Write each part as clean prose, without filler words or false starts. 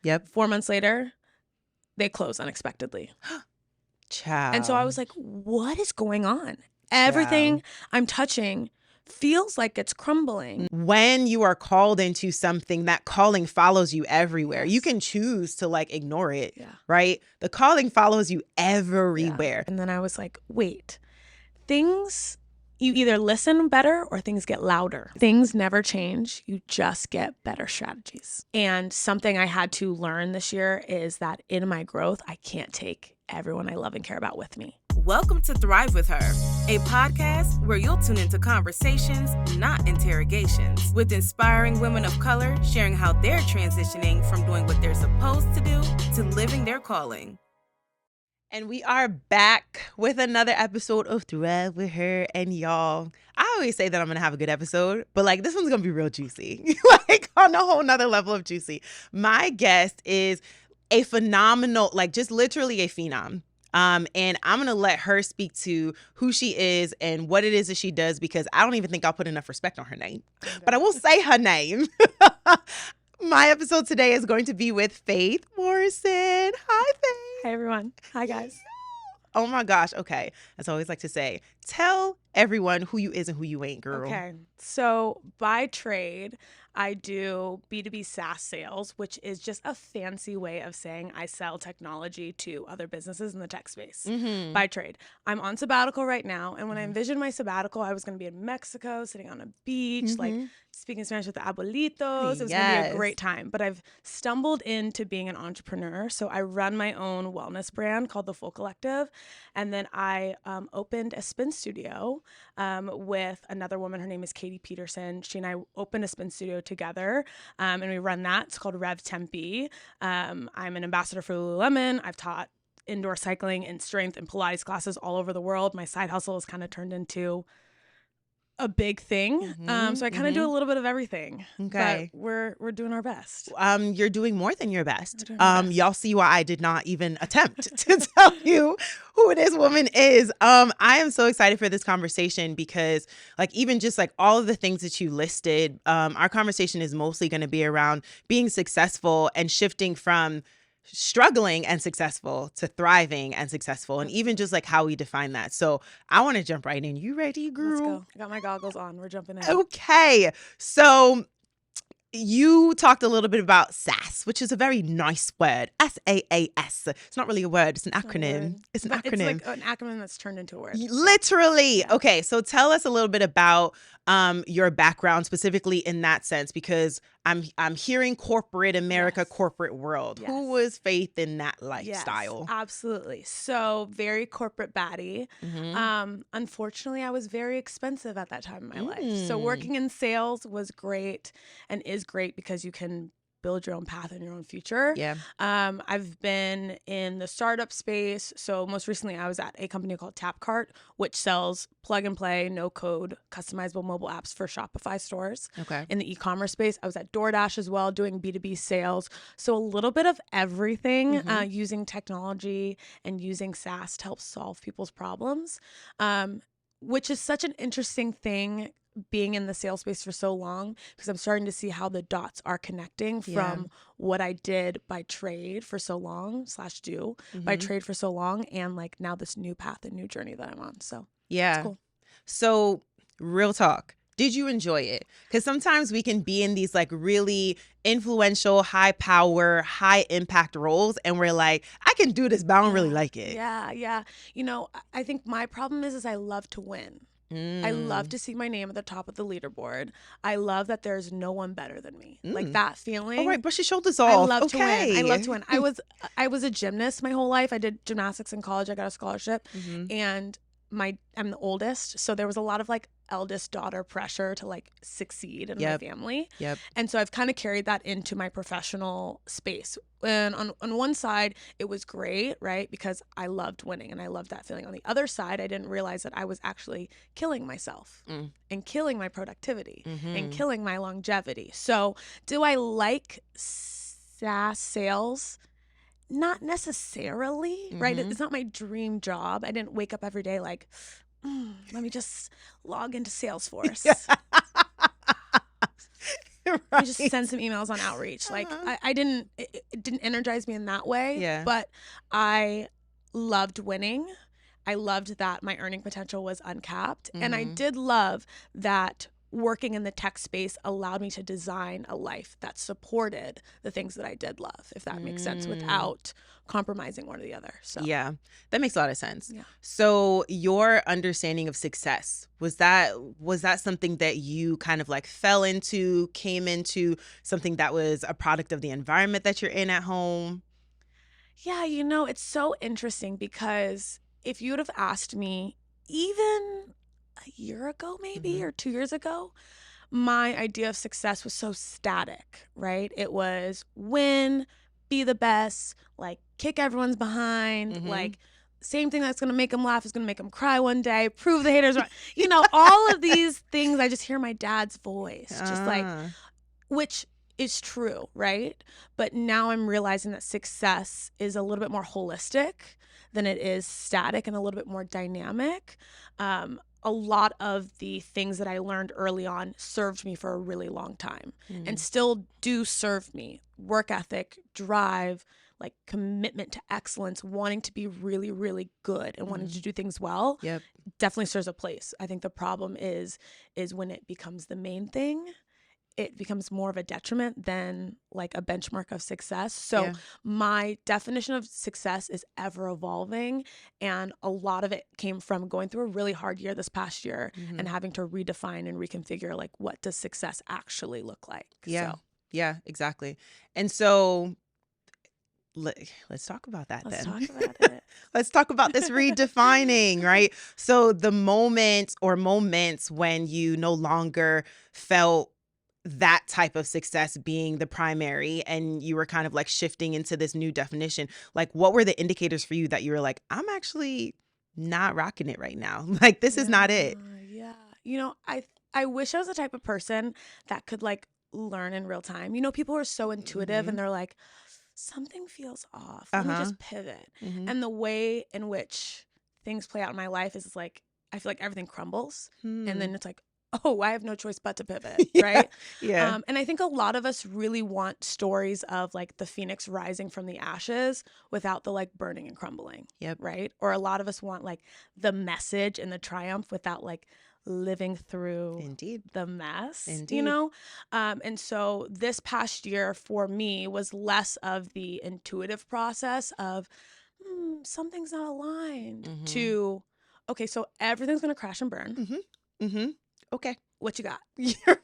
Yep. 4 months later, they close unexpectedly. Child. And so I was like, what is going on? Everything I'm touching feels like it's crumbling. When you are called into something, that calling follows you everywhere. Yes. You can choose to like ignore it, Yeah. right? The calling follows you everywhere. Yeah. And then I was like, wait, things, you either listen better or things get louder. Things never change. You just get better strategies. And something I had to learn this year is that in my growth, I can't take everyone I love and care about with me. Welcome to Thrive With Her, a podcast where you'll tune into conversations, not interrogations, with inspiring women of color sharing how they're transitioning from doing what they're supposed to do to living their calling. And we are back with another episode of Thrive With Her. And y'all, I always say that I'm going to have a good episode, but like this one's going to be real juicy, like on a whole nother level of juicy. My guest is a phenomenal, like just literally a phenom. And I'm going to let her speak to who she is and what it is that she does, because I don't even think I'll put enough respect on her name, but I will say her name. My episode today is going to be with Faith Morrison. Hi, Faith. Hi, everyone. Hi, guys. Oh my gosh. Okay. As I always like to say, tell everyone who you is and who you ain't, girl. Okay. So by trade, I do B2B SaaS sales, which is just a fancy way of saying I sell technology to other businesses in the tech space. By trade. I'm on sabbatical right now. And when I envisioned my sabbatical, I was going to be in Mexico, sitting on a beach, like speaking Spanish with the abuelitos. It was going to be a great time. But I've stumbled into being an entrepreneur. So I run my own wellness brand called The Full Collective. And then I opened a spin studio with another woman. Her name is Katie Peterson. She and I opened a spin studio together, and we run that. It's called Rev Tempe. I'm an ambassador for Lululemon. I've taught indoor cycling and strength and Pilates classes all over the world. My side hustle has kind of turned into a big thing. So I kind of do a little bit of everything. Okay. But we're doing our best. You're doing more than your best. We're doing our best. Y'all see why I did not even attempt to tell you who this woman is. I am so excited for this conversation because like even just like all of the things that you listed, our conversation is mostly going to be around being successful and shifting from struggling and successful to thriving and successful, and even just like how we define that. So I want to jump right in. You ready, girl? Let's go. I got my goggles on. We're jumping in. Okay. So you talked a little bit about SaaS, which is a very nice word. SaaS. It's not really a word. It's an acronym. It's an acronym. It's like an acronym that's turned into a word. Literally. Yeah. Okay. So tell us a little bit about your background specifically in that sense, because I'm hearing corporate America, corporate world. Yes. Who was Faith in that lifestyle? Yes, absolutely. So very corporate baddie. Unfortunately, I was very expensive at that time in my life. So working in sales was great and is great because you can build your own path and your own future. Yeah. I've been in the startup space. So most recently I was at a company called TapCart, which sells plug and play, no code, customizable mobile apps for Shopify stores. Okay. In the e-commerce space. I was at DoorDash as well, doing B2B sales. So a little bit of everything, using technology and using SaaS to help solve people's problems, which is such an interesting thing being in the sales space for so long, because I'm starting to see how the dots are connecting from what I did by trade for so long /do by trade for so long, and like now this new path and new journey that I'm on. So yeah, it's cool. So real talk. Did you enjoy it? Because sometimes we can be in these like really influential, high power, high impact roles, and we're like, I can do this, but I don't really like it. Yeah. You know, I think my problem is I love to win. I love to see my name at the top of the leaderboard. I love that there's no one better than me. Like that feeling. All right, brush your shoulders off. I love to win. I love to win. I was a gymnast my whole life. I did gymnastics in college. I got a scholarship, and I'm the oldest, so there was a lot of like eldest daughter pressure to like succeed in my family. And so I've kind of carried that into my professional space. And on one side, it was great, right? Because I loved winning and I loved that feeling. On the other side, I didn't realize that I was actually killing myself and killing my productivity and killing my longevity. So do I like SaaS sales? Not necessarily, right? It's not my dream job. I didn't wake up every day like, let me just log into Salesforce. Let me just send some emails on outreach. Like it didn't energize me in that way. Yeah. But I loved winning. I loved that my earning potential was uncapped. And I did love that working in the tech space allowed me to design a life that supported the things that I did love, if that makes sense, without compromising one or the other. So yeah, that makes a lot of sense. Yeah. So your understanding of success, was that something that you kind of like fell into, came into, something that was a product of the environment that you're in at home? Yeah, it's so interesting because if you would have asked me even a year ago, maybe, or 2 years ago, my idea of success was so static, right? It was win, be the best, like kick everyone's behind, like same thing that's going to make them laugh is going to make them cry one day, prove the haters right. All of these things, I just hear my dad's voice, just like, which is true, right? But now I'm realizing that success is a little bit more holistic than it is static and a little bit more dynamic. A lot of the things that I learned early on served me for a really long time and still do serve me. Work ethic, drive, like commitment to excellence, wanting to be really, really good and wanting to do things well. Yep. Definitely serves a place. I think the problem is when it becomes the main thing, it becomes more of a detriment than like a benchmark of success. So my definition of success is ever evolving. And a lot of it came from going through a really hard year this past year and having to redefine and reconfigure like what does success actually look like. Yeah. So, Yeah, exactly. And so let's talk about that let's then. talk about it. Let's talk about this redefining, right? So the moments when you no longer felt that type of success being the primary and you were kind of like shifting into this new definition, like what were the indicators for you that you were like, I'm actually not rocking it right now? Like, this is not it. Yeah. I wish I was the type of person that could like learn in real time. People are so intuitive and they're like, something feels off. Let me just pivot. And the way in which things play out in my life is like, I feel like everything crumbles and then it's like, oh, I have no choice but to pivot, right? Yeah. And I think a lot of us really want stories of like the phoenix rising from the ashes without the like burning and crumbling, right? Or a lot of us want like the message and the triumph without like living through the mess, and so this past year for me was less of the intuitive process of something's not aligned to, okay, so everything's going to crash and burn. Okay. What you got?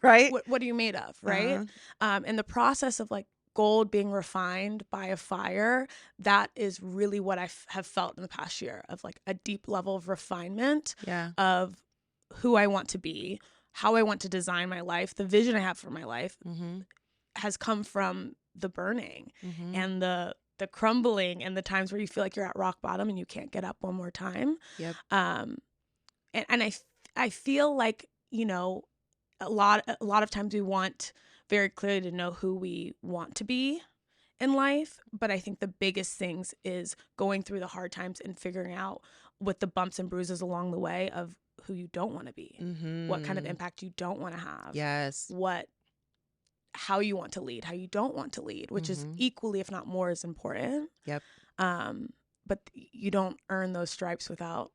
Right. What are you made of? Right. And the process of like gold being refined by a fire, that is really what I have felt in the past year of like a deep level of refinement of who I want to be, how I want to design my life, the vision I have for my life has come from the burning and the crumbling and the times where you feel like you're at rock bottom and you can't get up one more time. And I feel like, a lot of times we want very clearly to know who we want to be in life. But I think the biggest things is going through the hard times and figuring out with the bumps and bruises along the way of who you don't want to be, what kind of impact you don't want to have. Yes. How you want to lead, how you don't want to lead, which is equally, if not more, as important. Yep. But you don't earn those stripes without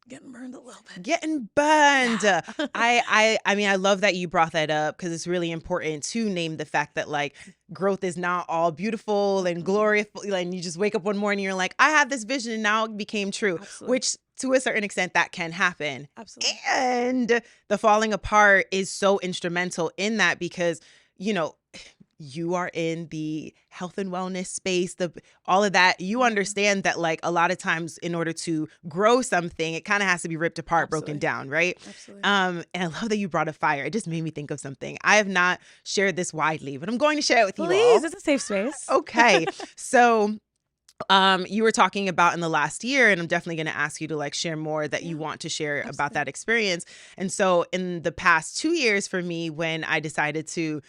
getting burned a little bit. Getting burned. Yeah. I mean, I love that you brought that up because it's really important to name the fact that like growth is not all beautiful and glorious. And you just wake up one morning and you're like, I have this vision and now it became true. Absolutely. Which to a certain extent that can happen. Absolutely. And the falling apart is so instrumental in that because, you are in the health and wellness space, all of that. You understand that like a lot of times in order to grow something, it kind of has to be ripped apart, broken down, right? Absolutely. And I love that you brought a fire. It just made me think of something. I have not shared this widely, but I'm going to share it with you all. Please, it's a safe space. Okay. So you were talking about in the last year, and I'm definitely going to ask you to like share more that you want to share about that experience. And so in the past 2 years for me, when I decided to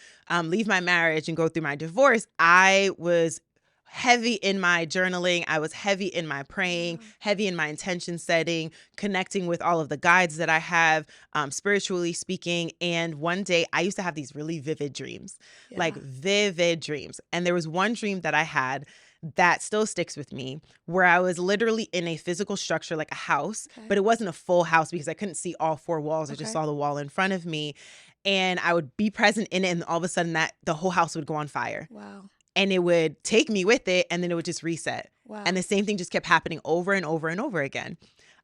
leave my marriage and go through my divorce, I was heavy in my journaling. I was heavy in my praying, heavy in my intention setting, connecting with all of the guides that I have, spiritually speaking. And one day I used to have these really vivid dreams, like vivid dreams. And there was one dream that I had that still sticks with me, where I was literally in a physical structure, like a house, but it wasn't a full house because I couldn't see all four walls. I just saw the wall in front of me, and I would be present in it. And all of a sudden the whole house would go on fire. Wow. And it would take me with it, and then it would just reset. Wow. And the same thing just kept happening over and over and over again.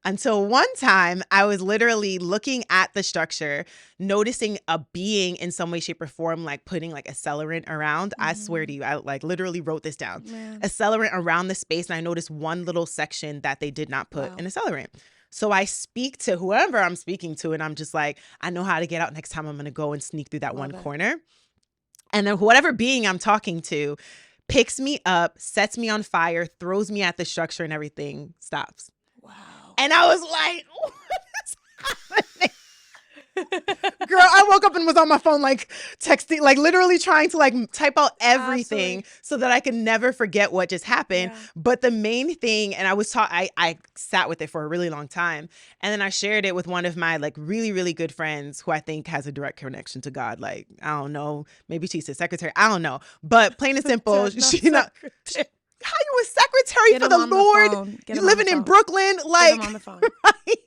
Until one time I was literally looking at the structure, noticing a being in some way, shape, or form, like putting like accelerant around. I swear to you, I like literally wrote this down. Accelerant around the space. And I noticed one little section that they did not put an accelerant. So I speak to whoever I'm speaking to, and I'm just like, I know how to get out. Next time I'm going to go and sneak through that one corner. And then whatever being I'm talking to picks me up, sets me on fire, throws me at the structure, and everything stops. Wow. And I was like, what is happening? Girl, I woke up and was on my phone, like texting, like literally trying to like type out everything so that I could never forget what just happened. But the main thing, and I sat with it for a really long time. And then I shared it with one of my like really, really good friends who I think has a direct connection to God. Like, I don't know, maybe she's his secretary. I don't know. But plain and simple, how you a secretary for the Lord? You living in Brooklyn, like, get him on the phone. Right?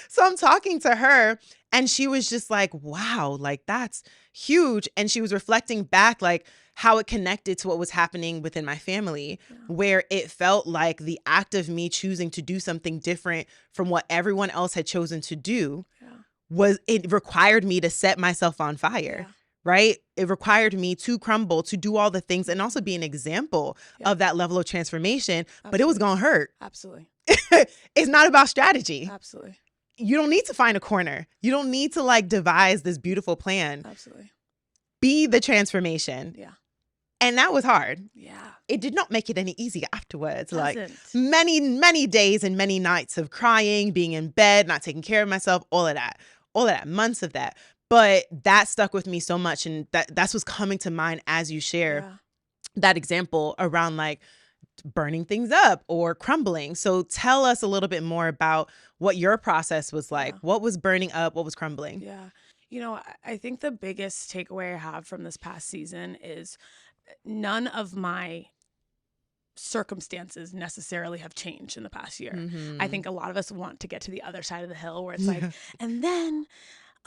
So I'm talking to her, and she was just like, wow, like that's huge. And she was reflecting back, like how it connected to what was happening within my family, where it felt like the act of me choosing to do something different from what everyone else had chosen to do it required me to set myself on fire. Right? It required me to crumble, to do all the things, and also be an example of that level of transformation. But it was going to hurt. Absolutely. It's not about strategy. Absolutely. You don't need to find a corner. You don't need to like devise this beautiful plan. Absolutely. Be the transformation. Yeah. And that was hard. Yeah. It did not make it any easier afterwards. Doesn't. Like many, many days and many nights of crying, being in bed, not taking care of myself, all of that, months of that. But that stuck with me so much. And that's what's coming to mind as you share that example around like burning things up or crumbling. So tell us a little bit more about what your process was like. What was burning up? What was crumbling? Yeah. You know, I think the biggest takeaway I have from this past season is none of my circumstances necessarily have changed in the past year. I think a lot of us want to get to the other side of the hill where it's like, and then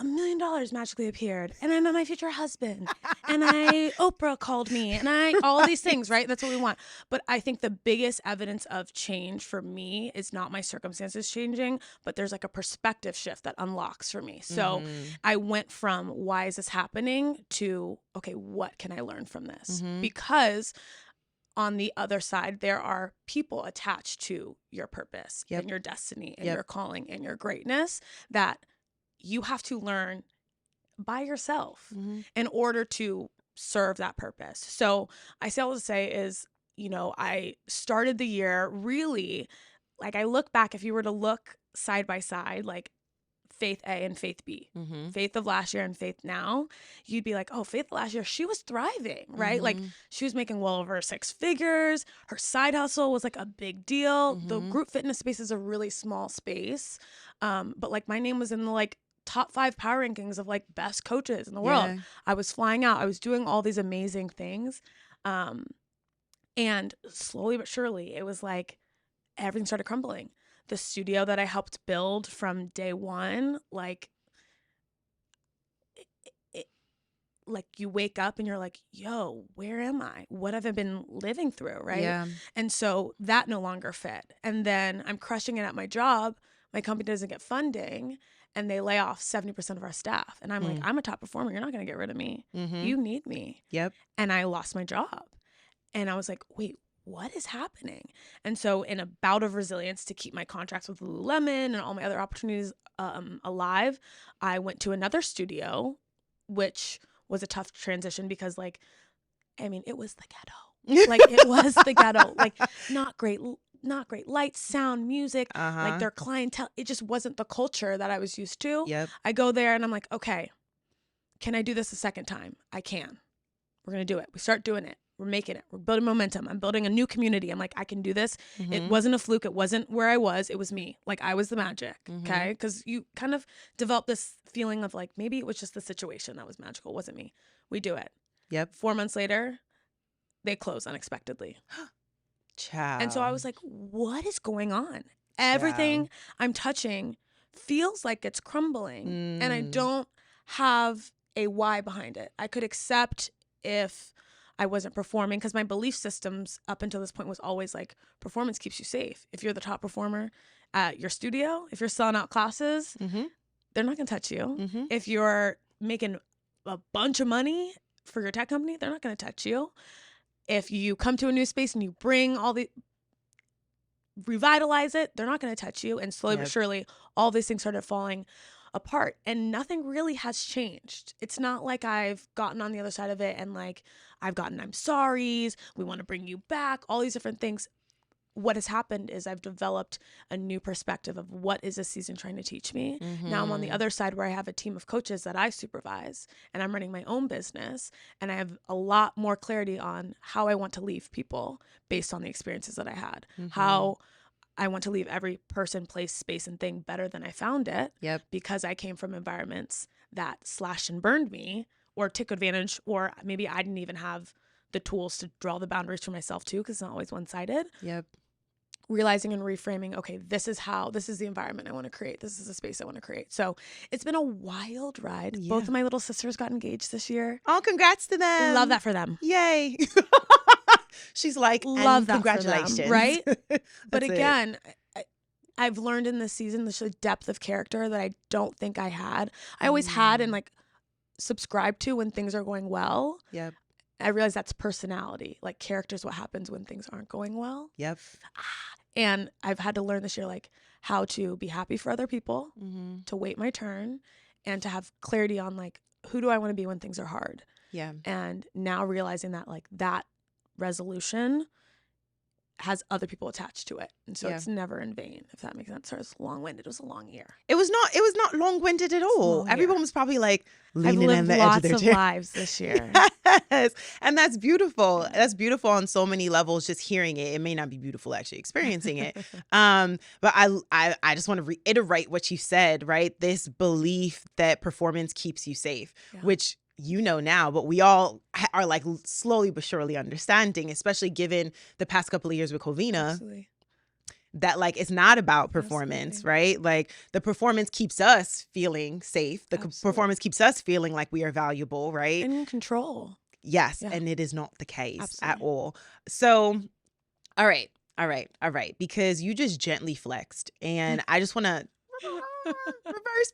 $1 million magically appeared, and I met my future husband, and Oprah called me, and all these things, right? That's what we want. But I think the biggest evidence of change for me is not my circumstances changing, but there's like a perspective shift that unlocks for me. So I went from why is this happening to, okay, what can I learn from this? Because on the other side, there are people attached to your purpose and your destiny and your calling and your greatness that you have to learn by yourself in order to serve that purpose. So I say all to say is, you know, I started the year really, like I look back, if you were to look side by side, like Faith A and Faith B, Faith of last year and Faith now, you'd be like, oh, Faith last year, she was thriving, right? Like she was making well over 6 figures. Her side hustle was like a big deal. The group fitness space is a really small space. But like my name was in the like top 5 power rankings of like best coaches in the world. I was flying out. I was doing all these amazing things. And slowly but surely, it was like everything started crumbling. The studio that I helped build from day one, like, like you wake up and you're like, yo, where am I? What have I been living through, right? Yeah. And so that no longer fit. And then I'm crushing it at my job. My company doesn't get funding. And they lay off 70% of our staff. And I'm like, I'm a top performer. You're not going to get rid of me. You need me. Yep. And I lost my job. And I was like, wait, what is happening? And so in a bout of resilience to keep my contracts with Lululemon and all my other opportunities alive, I went to another studio, which was a tough transition because, like, I mean, it was the ghetto. Like, it was the ghetto. Like, not great lights, sound, music, like their clientele. It just wasn't the culture that I was used to. Yep. I go there and I'm like, okay, can I do this a second time? I can. We're going to do it. We start doing it. We're making it. We're building momentum. I'm building a new community. I'm like, I can do this. Mm-hmm. It wasn't a fluke. It wasn't where I was. It was me. Like, I was the magic. Mm-hmm. Okay. Because you kind of develop this feeling of like, maybe it was just the situation that was magical. It wasn't me. We do it. Yep. 4 months later, they close unexpectedly. Child. And so I was like, what is going on? Everything I'm touching feels like it's crumbling. And I don't have a why behind it. I could accept if I wasn't performing, because my belief systems up until this point was always like, performance keeps you safe. If you're the top performer at your studio, if you're selling out classes, Mm-hmm. they're not going to touch you. Mm-hmm. If you're making a bunch of money for your tech company, they're not going to touch you. If you come to a new space and you bring all the revitalize it, they're not going to touch you. And slowly but surely, all these things started falling apart, and nothing really has changed. It's not like I've gotten on the other side of it and like I've gotten I'm sorry's, we want to bring you back, all these different things. What has happened is I've developed a new perspective of what is this season trying to teach me. Mm-hmm. Now I'm on the other side where I have a team of coaches that I supervise, and I'm running my own business, and I have a lot more clarity on how I want to leave people based on the experiences that I had. Mm-hmm. How I want to leave every person, place, space, and thing better than I found it. Yep. Because I came from environments that slashed and burned me, or took advantage, or maybe I didn't even have the tools to draw the boundaries for myself too, because it's not always one-sided. Yep. Realizing and reframing, okay, this is the environment I want to create. This is the space I want to create. So it's been a wild ride. Yeah. Both of my little sisters got engaged this year. Oh, congrats to them. Love that for them. Yay. She's like, Love that congratulations. for them, right? But That's again, I've learned in this season this depth of character that I don't think I had. I always had and like subscribe to when things are going well. Yep. I realize that's personality. Like, character is what happens when things aren't going well. Yep. And I've had to learn this year, like, how to be happy for other people, Mm-hmm. to wait my turn, and to have clarity on, like, who do I want to be when things are hard? Yeah. And now realizing that, like, that resolution has other people attached to it. And so it's never in vain, if that makes sense. So it's long-winded. It was a long year. It was not long-winded at all. Everyone was probably like leaning I've in the lived edge of lots their of chair. lives this year. Yes. And that's beautiful. That's beautiful on so many levels, just hearing it. It may not be beautiful actually experiencing it. But I just want to reiterate what you said, right? This belief that performance keeps you safe, which you know now, but we all are like slowly but surely understanding, especially given the past couple of years with Covina. Absolutely. That like it's not about performance, right? Like the performance keeps us feeling safe. The performance keeps us feeling like we are valuable, right? And in control. Yes, and it is not the case at all. So, all right, because you just gently flexed, and I just want to reverse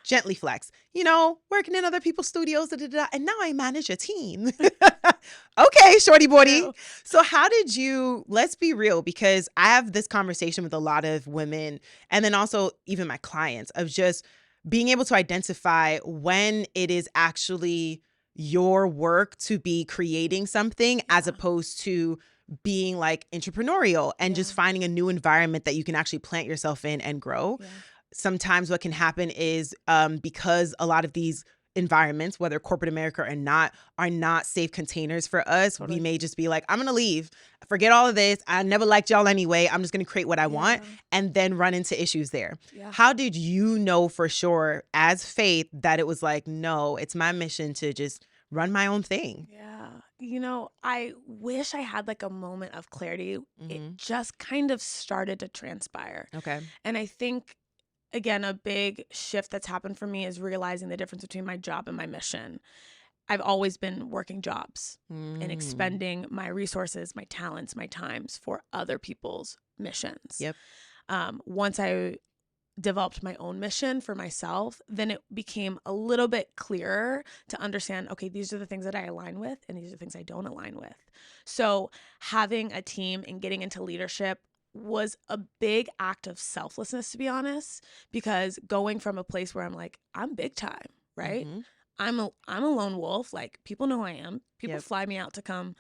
gently flex. You know, working in other people's studios, and now I manage a team. Okay, shorty boy. So how did you, let's be real, because I have this conversation with a lot of women, and then also even my clients, of just being able to identify when it is actually your work to be creating something as opposed to being like entrepreneurial and just finding a new environment that you can actually plant yourself in and grow. Sometimes what can happen is because a lot of these environments, whether corporate America or not, are not safe containers for us. We may just be like, I'm going to leave. Forget all of this. I never liked y'all anyway. I'm just going to create what I want, and then run into issues there. How did you know for sure as Faith that it was like, no, it's my mission to just run my own thing? You know, I wish I had like a moment of clarity. It just kind of started to transpire. Okay. And I think, again, a big shift that's happened for me is realizing the difference between my job and my mission. I've always been working jobs and expending my resources, my talents, my times for other people's missions. Once I developed my own mission for myself, then it became a little bit clearer to understand, okay, these are the things that I align with and these are the things I don't align with. So having a team and getting into leadership was a big act of selflessness, to be honest, because going from a place where I'm like, I'm big time, right? I'm a lone wolf. Like, people know who I am. People fly me out to come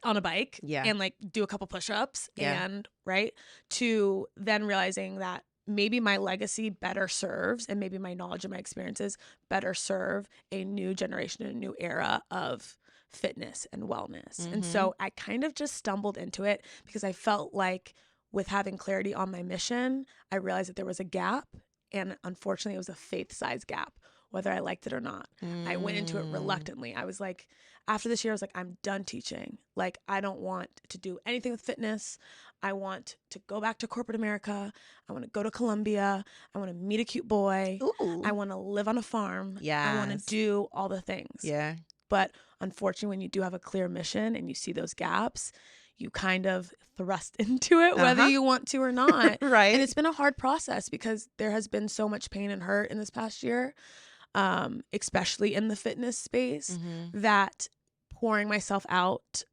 on a bike and like do a couple push-ups and right, to then realizing that maybe my legacy better serves, and maybe my knowledge and my experiences better serve a new generation and a new era of fitness and wellness. And so I kind of just stumbled into it because I felt like with having clarity on my mission, I realized that there was a gap. And unfortunately, it was a faith size gap, whether I liked it or not. I went into it reluctantly. I was like, after this year, I was like, I'm done teaching. Like, I don't want to do anything with fitness. I want to go back to corporate America. I want to go to Colombia. I want to meet a cute boy. Ooh. I want to live on a farm. Yes. I want to do all the things. Yeah. But unfortunately, when you do have a clear mission and you see those gaps, you kind of thrust into it, whether you want to or not. Right. And it's been a hard process because there has been so much pain and hurt in this past year, especially in the fitness space, that pouring myself out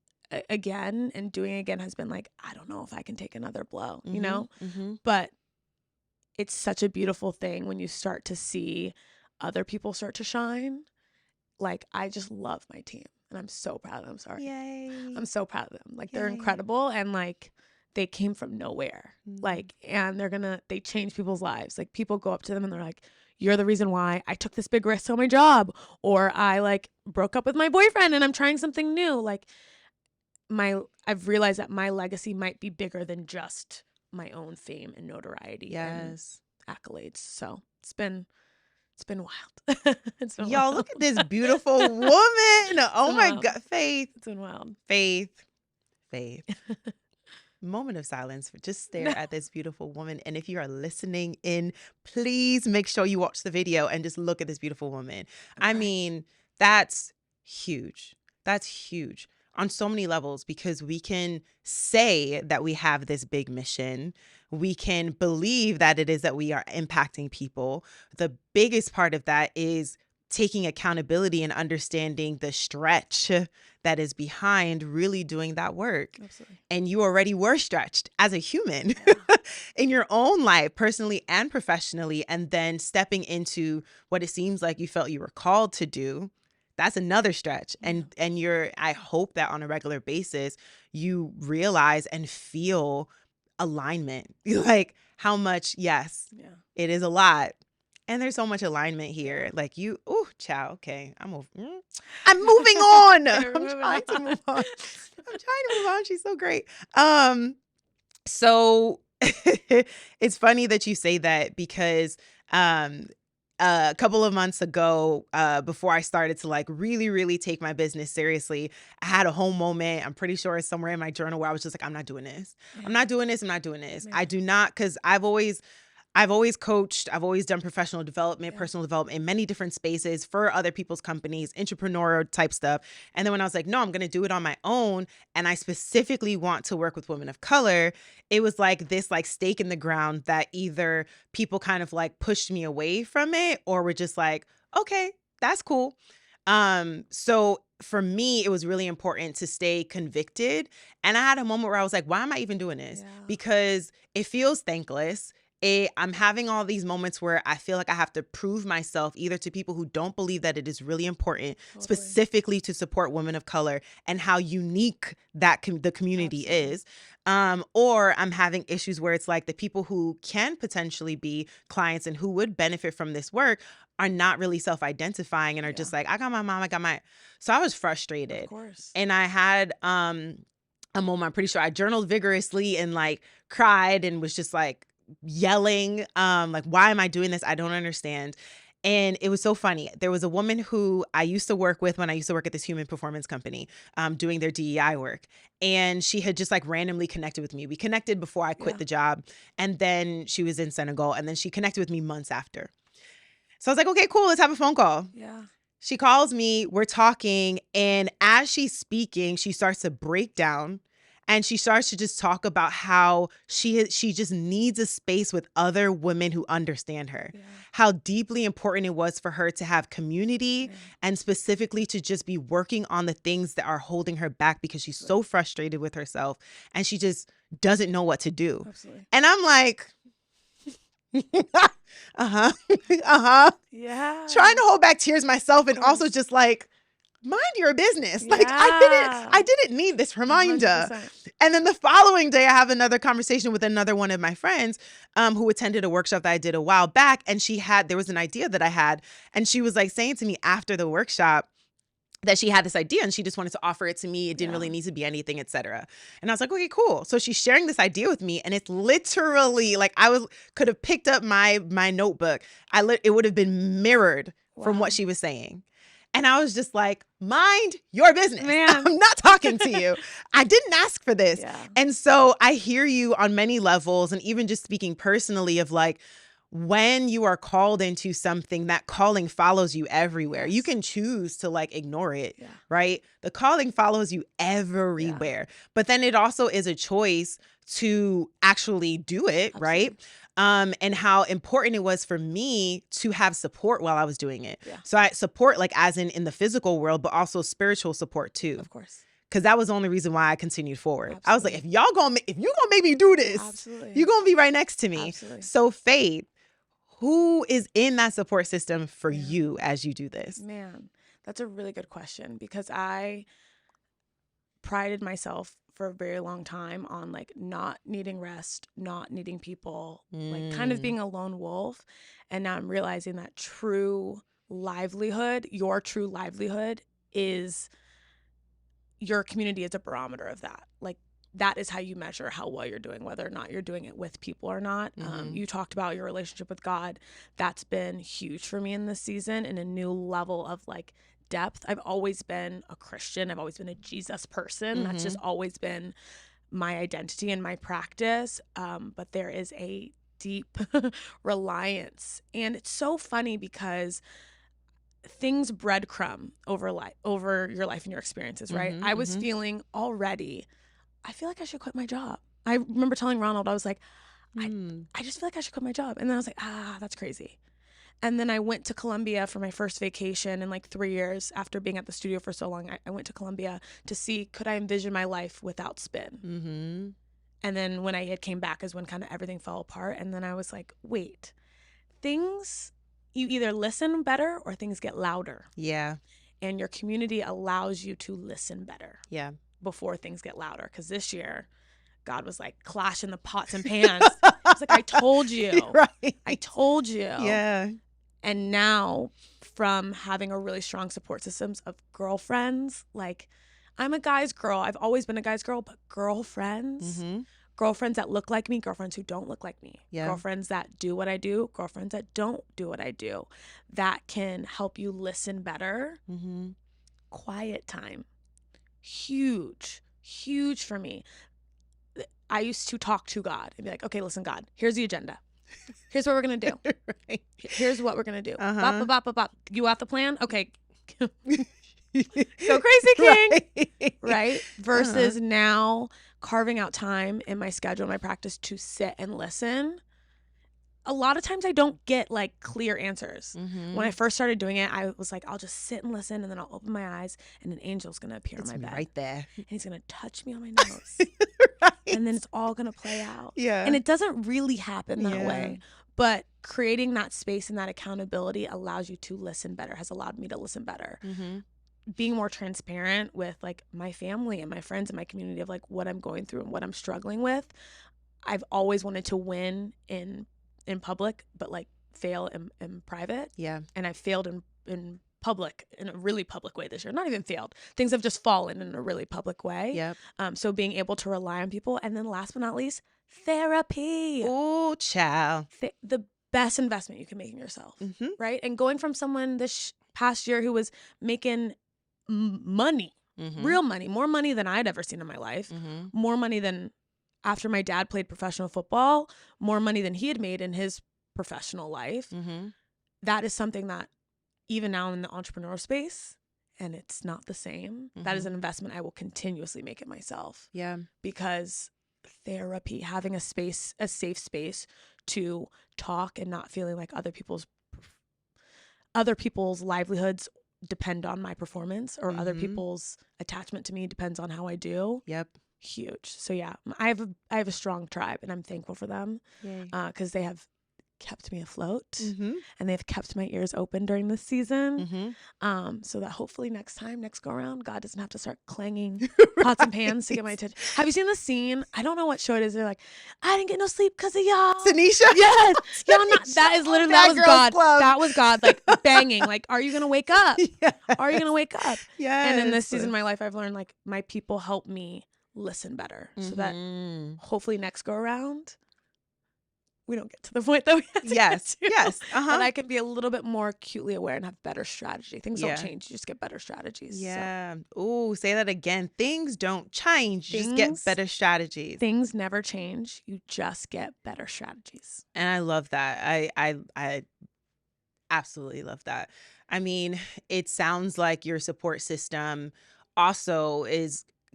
again and doing it again has been like, I don't know if I can take another blow, you know? But it's such a beautiful thing when you start to see other people start to shine. Like, I just love my team. And I'm so proud of them. Sorry. Yay. I'm so proud of them. Like, they're Yay. incredible. And like, they came from nowhere. Like, and they change people's lives. Like, people go up to them and they're like, you're the reason why I took this big risk on my job. Or I like broke up with my boyfriend and I'm trying something new. Like, I've realized that my legacy might be bigger than just my own fame and notoriety and accolades. So it's been wild. It's been Y'all, wild. look at this beautiful woman. Oh my wild. God. Faith. It's been wild. Faith. Moment of silence. Just stare at this beautiful woman. And if you are listening in, please make sure you watch the video and just look at this beautiful woman. I mean, that's huge. That's huge on so many levels, because we can say that we have this big mission. We can believe that it is that we are impacting people. The biggest part of that is taking accountability and understanding the stretch that is behind really doing that work. Absolutely. And you already were stretched as a human in your own life, personally and professionally, and then stepping into what it seems like you felt you were called to do. That's another stretch. And I hope that on a regular basis, you realize and feel alignment, like how much, it is a lot. And there's so much alignment here. Like okay. I'm moving on. I'm trying to move on. She's so great. So it's funny that you say that, because a couple of months ago, before I started to like really, really take my business seriously, I had a whole moment. I'm pretty sure it's somewhere in my journal where I was just like, I'm not doing this. I'm not doing this. I do not, because I've always coached. I've always done professional development, personal development in many different spaces for other people's companies, entrepreneurial type stuff. And then when I was like, no, I'm going to do it on my own, and I specifically want to work with women of color, it was like this like stake in the ground that either people kind of like pushed me away from it, or were just like, okay, that's cool. So for me, it was really important to stay convicted. And I had a moment where I was like, why am I even doing this? Yeah. Because it feels thankless. I'm having all these moments where I feel like I have to prove myself either to people who don't believe that it is really important, specifically to support women of color and how unique that the community is. Or I'm having issues where it's like the people who can potentially be clients and who would benefit from this work are not really self-identifying and are just like, I got my mom, So I was frustrated. Of course. And I had a moment, I'm pretty sure I journaled vigorously and like cried and was just like, yelling, like, why am I doing this? I don't understand. And it was so funny. There was a woman who I used to work with when I used to work at this human performance company, doing their DEI work. And she had just like randomly connected with me. We connected before I quit the job. And then she was in Senegal. And then she connected with me months after. So I was like, okay, cool. Let's have a phone call. Yeah. She calls me. We're talking. And as she's speaking, she starts to break down. And she starts to just talk about how she just needs a space with other women who understand her, how deeply important it was for her to have community and specifically to just be working on the things that are holding her back because she's so frustrated with herself and she just doesn't know what to do. Absolutely. And I'm like, Yeah. trying to hold back tears myself and also just like, mind your business. Like I didn't need this reminder. 100%. And then the following day I have another conversation with another one of my friends who attended a workshop that I did a while back. And there was an idea that I had. And she was like saying to me after the workshop, that she had this idea and she just wanted to offer it to me. It didn't really need to be anything, etc. And I was like, okay, cool. So she's sharing this idea with me, and it's literally like could have picked up my notebook. It would have been mirrored from what she was saying. And I was just like, mind your business. Man. I'm not talking to you. I didn't ask for this. Yeah. And so I hear you on many levels, and even just speaking personally of like, when you are called into something, that calling follows you everywhere. You can choose to like ignore it, right? The calling follows you everywhere. But then it also is a choice to actually do it, right? And how important it was for me to have support while I was doing it. So I support like as in the physical world, but also spiritual support too. Of course. Because that was the only reason why I continued forward. I was like, if you're gonna make me do this, you're gonna be right next to me. So Faith, who is in that support system for you as you do this? Man, that's a really good question, because I prided myself for a very long time on like not needing rest, not needing people, like kind of being a lone wolf. And now I'm realizing that your true livelihood is your community is a barometer of that. Like that is how you measure how well you're doing, whether or not you're doing it with people or not. You talked about your relationship with God. That's been huge for me in this season, and a new level of like depth. I've always been a Christian. I've always been a Jesus person. That's just always been my identity and my practice. But there is a deep reliance. And it's so funny because things breadcrumb over your life and your experiences, right? I was feeling already, I feel like I should quit my job. I remember telling Ronald, I was like, I just feel like I should quit my job. And then I was like, that's crazy. And then I went to Colombia for my first vacation in like 3 years after being at the studio for so long. I went to Colombia to see, could I envision my life without spin? And then when I had came back is when kind of everything fell apart. And then I was like, wait, you either listen better or things get louder. Yeah. And your community allows you to listen better. Yeah. Before things get louder. Because this year, God was like clashing the pots and pans. It's like, I told you. Right. I told you. Yeah. And now, from having a really strong support systems of girlfriends, like I'm a guy's girl. I've always been a guy's girl, but girlfriends, girlfriends that look like me, girlfriends who don't look like me, girlfriends that do what I do, girlfriends that don't do what I do, that can help you listen better. Quiet time. Huge for me. I used to talk to God and be like, okay, listen, God, here's the agenda. Here's what we're going to do. Right. Here's what we're going to do. Bop, bop, bop, bop. You got the plan? Okay. Go crazy, King. Right? Versus now carving out time in my schedule, my practice to sit and listen. A lot of times I don't get like clear answers. When I first started doing it, I was like, I'll just sit and listen, and then I'll open my eyes and an angel's going to appear on my bed. Right there. And he's going to touch me on my nose. Right. And then it's all going to play out. Yeah. And it doesn't really happen that way. But creating that space and that accountability allows you to listen better, has allowed me to listen better. Being more transparent with like my family and my friends and my community of like what I'm going through and what I'm struggling with. I've always wanted to win in public, but like fail in private. Yeah. And I failed in public in a really public way this year. Not even failed. Things have just fallen in a really public way. Yep. So being able to rely on people. And then last but not least, therapy. Oh, child. The best investment you can make in yourself. Right? And going from someone this past year who was making money, real money, more money than I'd ever seen in my life, more money than after my dad played professional football, more money than he had made in his professional life. That is something that even now in the entrepreneurial space, and it's not the same, that is an investment I will continuously make in myself. Yeah. Because therapy, having a safe space to talk and not feeling like other people's livelihoods depend on my performance, or other people's attachment to me depends on how I do. Yep. Huge. So yeah, I have a strong tribe, and I'm thankful for them because they have kept me afloat, Mm-hmm. and they've kept my ears open during this season. Mm-hmm. So that hopefully next go around, God doesn't have to start clanging pots and pans to get my attention. Have you seen the scene? I don't know what show it is. They're like, I didn't get no sleep because of y'all. Tanisha? Yes. Y'all not, that is literally, that Bad was Girls God. Club. That was God, like banging. Like, are you going to wake up? Yes. Are you going to wake up? Yes. And in this season of my life, I've learned like my people help me listen better so that hopefully next go around, we don't get to the point that we have to Yes. get to. Yes. And I can be a little bit more acutely aware and have better strategy. Things Yeah. don't change. You just get better strategies. Yeah. Ooh, say that again. Things don't change. You just get Things- better strategies. Things never change. You just get better strategies. And I love that. I absolutely love that. I mean, it sounds like your support system also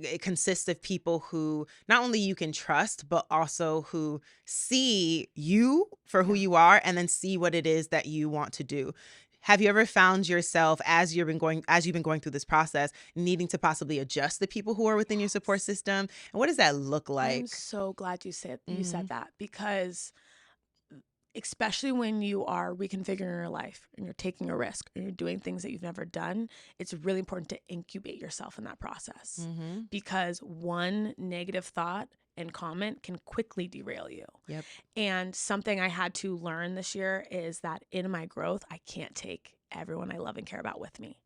it consists of people who not only you can trust, but also who see you for who you are and then see what it is that you want to do. Have you ever found yourself as you've been going through this process, needing to possibly adjust the people who are within your support system? And what does that look like? I'm so glad you said that, because especially when you are reconfiguring your life and you're taking a risk and you're doing things that you've never done, it's really important to incubate yourself in that process, because one negative thought and comment can quickly derail you. Yep. And something I had to learn this year is that in my growth, I can't take everyone I love and care about with me.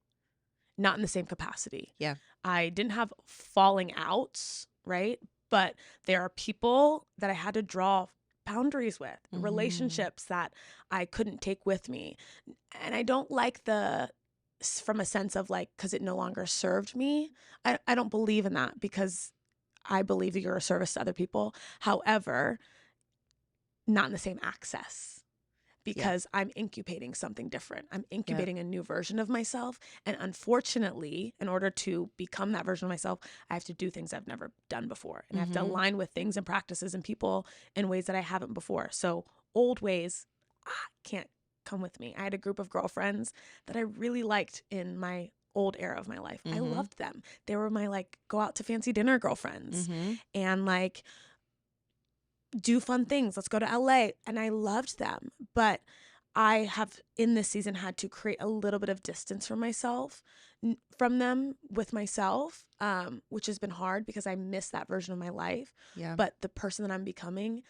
Not in the same capacity. Yeah. I didn't have falling outs, right? But there are people that I had to draw boundaries with, relationships that I couldn't take with me. And I don't like from a sense of like, because it no longer served me. I don't believe in that, because I believe that you're a service to other people. However, not in the same access, because I'm incubating something different. I'm incubating a new version of myself. And unfortunately, in order to become that version of myself, I have to do things I've never done before. And I have to align with things and practices and people in ways that I haven't before. So old ways can't come with me. I had a group of girlfriends that I really liked in my old era of my life. I loved them. They were my like go out to fancy dinner girlfriends and like do fun things. Let's go to LA. And I loved them. But I have in this season had to create a little bit of distance from myself, from them with myself, which has been hard because I miss that version of my life. Yeah. But the person that I'm becoming,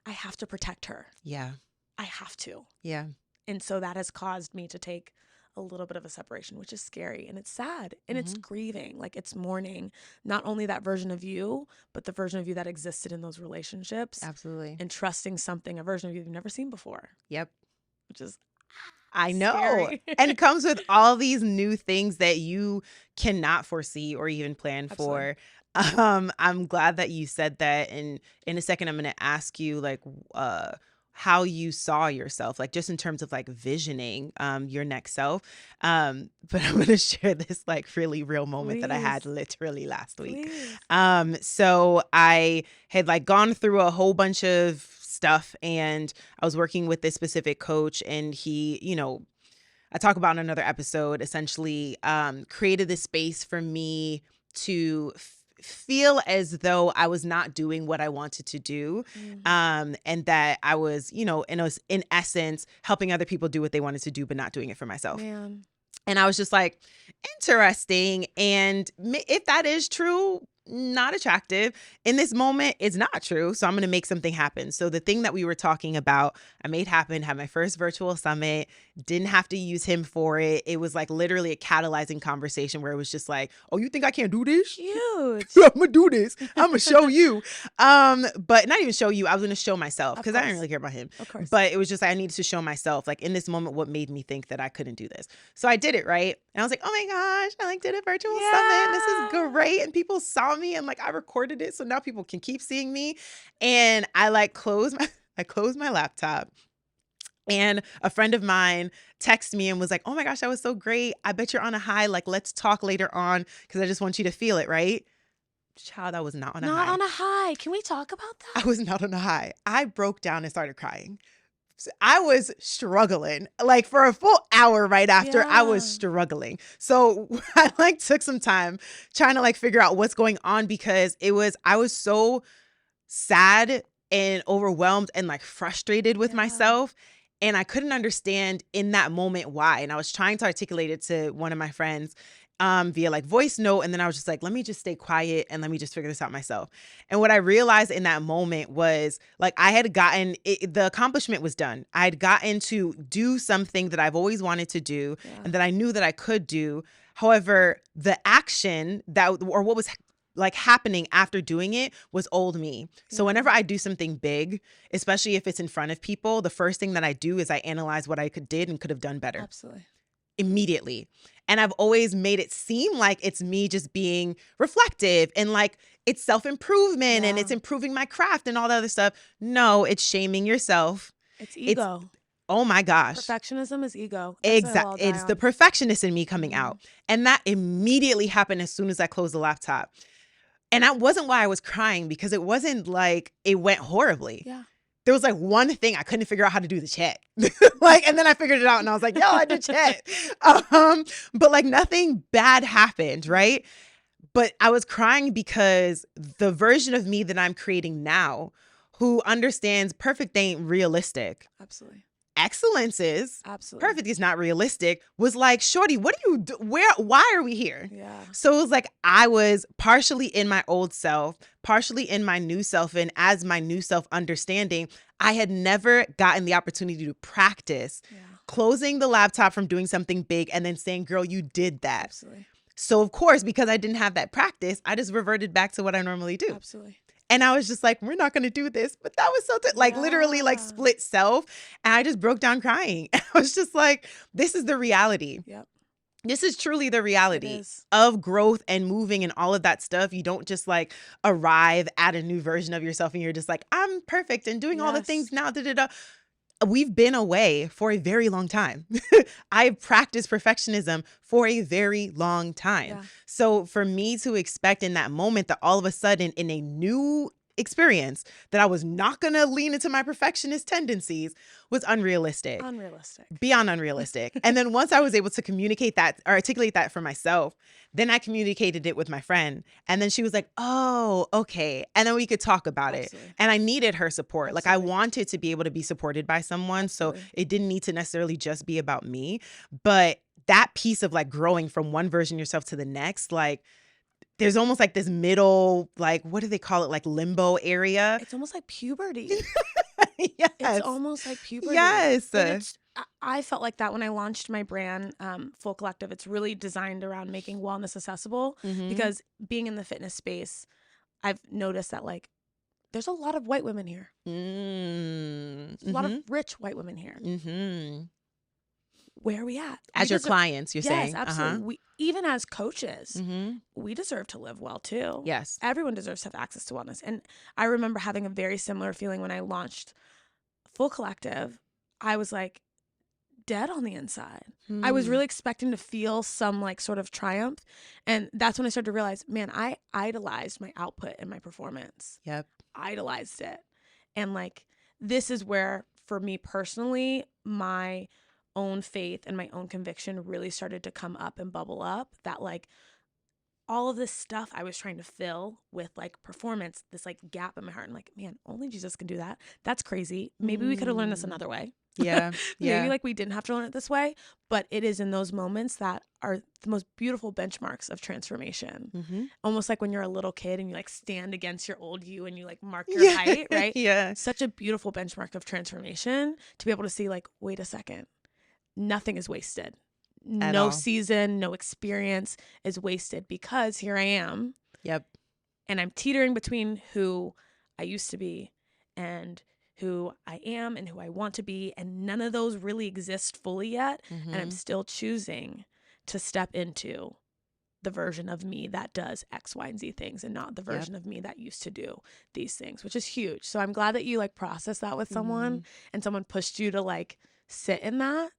I have to protect her. Yeah. I have to. Yeah. And so that has caused me to take a little bit of a separation, which is scary and it's sad and it's grieving. Like it's mourning not only that version of you, but the version of you that existed in those relationships. Absolutely. And trusting a version of you you've never seen before. Yep. Which is I know. scary. And it comes with all these new things that you cannot foresee or even plan for. I'm glad that you said that. And in a second, I'm going to ask you like, how you saw yourself, like just in terms of like visioning your next self. But I'm going to share this like really real moment that I had literally last week. So I had like gone through a whole bunch of stuff and I was working with this specific coach and he, you know, I talk about in another episode, essentially created this space for me to feel as though I was not doing what I wanted to do. And that I was, you know, in essence, helping other people do what they wanted to do, but not doing it for myself. Man. And I was just like, interesting. And if that is true, not attractive. In this moment, it's not true. So I'm going to make something happen. So the thing that we were talking about, I made happen, had my first virtual summit, didn't have to use him for it. It was like literally a catalyzing conversation where it was just like, oh, you think I can't do this? Cute. I'm going to do this. I'm going to show you. But not even show you. I was going to show myself because I didn't really care about him. Of course. But it was just, I needed to show myself like in this moment, what made me think that I couldn't do this. So I did it. Right. And I was like, oh my gosh, I like did a virtual summit. This is great. And people saw me and like I recorded it. So now people can keep seeing me. And I like closed my laptop. And a friend of mine texted me and was like, oh my gosh, that was so great. I bet you're on a high. Like, let's talk later on because I just want you to feel it, right? Child, I was not on a high. Not on a high. Can we talk about that? I was not on a high. I broke down and started crying. I was struggling like for a full hour right after. I was struggling. So I like took some time trying to like figure out what's going on because I was so sad and overwhelmed and like frustrated with myself. And I couldn't understand in that moment why. And I was trying to articulate it to one of my friends via like voice note. And then I was just like, let me just stay quiet and let me just figure this out myself. And what I realized in that moment was like I had gotten, the accomplishment was done. I had gotten to do something that I've always wanted to do and that I knew that I could do. However, the action or what was like happening after doing it was old me. So whenever I do something big, especially if it's in front of people, the first thing that I do is I analyze what I did and could have done better. Absolutely. Immediately. And I've always made it seem like it's me just being reflective and like it's self-improvement and it's improving my craft and all that other stuff. No, it's shaming yourself. It's ego. Oh my gosh. Perfectionism is ego. Exactly. It's the perfectionist in me coming out. And that immediately happened as soon as I closed the laptop. And that wasn't why I was crying, because it wasn't like it went horribly. Yeah. There was like one thing I couldn't figure out how to do the chat. Like, and then I figured it out and I was like, yo, I did chat. But like nothing bad happened, right? But I was crying because the version of me that I'm creating now, who understands perfect ain't realistic. Absolutely. Excellence is. Absolutely. Perfect is not realistic. Was like, shorty, what do you do? Why are we here? Yeah. So it was like I was partially in my old self, partially in my new self. And as my new self understanding, I had never gotten the opportunity to practice closing the laptop from doing something big and then saying, girl, you did that. Absolutely. So of course, because I didn't have that practice, I just reverted back to what I normally do. Absolutely. And I was just like, we're not going to do this. But that was so, like literally like split self. And I just broke down crying. I was just like, this is the reality. Yep. This is truly the reality of growth and moving and all of that stuff. You don't just like arrive at a new version of yourself and you're just like, I'm perfect and doing all the things now. We've been away for a very long time. I've practiced perfectionism for a very long time. Yeah. So for me to expect in that moment that all of a sudden in a new experience that I was not going to lean into my perfectionist tendencies was unrealistic. Beyond unrealistic. And then once I was able to communicate that or articulate that for myself, then I communicated it with my friend. And then she was like, oh, okay. And then we could talk about it. And I needed her support. Like I wanted to be able to be supported by someone. So it didn't need to necessarily just be about me. But that piece of like growing from one version of yourself to the next, like there's almost like this middle, like, what do they call it? Like limbo area. It's almost like puberty. Yes. It's almost like puberty. Yes. I felt like that when I launched my brand, Full Collective. It's really designed around making wellness accessible because being in the fitness space, I've noticed that like there's a lot of white women here. There's a lot of rich white women here. Where are we at? As your clients, you're saying? Yes, absolutely. Even as coaches, we deserve to live well too. Yes. Everyone deserves to have access to wellness. And I remember having a very similar feeling when I launched Full Collective. I was like dead on the inside. I was really expecting to feel some like sort of triumph. And that's when I started to realize, man, I idolized my output and my performance. Yep. Idolized it. And like, this is where, for me personally, my own faith and my own conviction really started to come up and bubble up, that like all of this stuff I was trying to fill with like performance, this like gap in my heart. And like, man, only Jesus can do that. That's crazy. Maybe we could have learned this another way. Yeah. Maybe like we didn't have to learn it this way, but it is in those moments that are the most beautiful benchmarks of transformation. Almost like when you're a little kid and you like stand against your old you and you like mark your height, right? Yeah. Such a beautiful benchmark of transformation to be able to see like, wait a second. Nothing is wasted. No season, no experience is wasted because here I am. Yep. And I'm teetering between who I used to be and who I am and who I want to be. And none of those really exist fully yet. And I'm still choosing to step into the version of me that does X, Y, and Z things and not the version of me that used to do these things, which is huge. So I'm glad that you like processed that with someone and someone pushed you to like sit in that.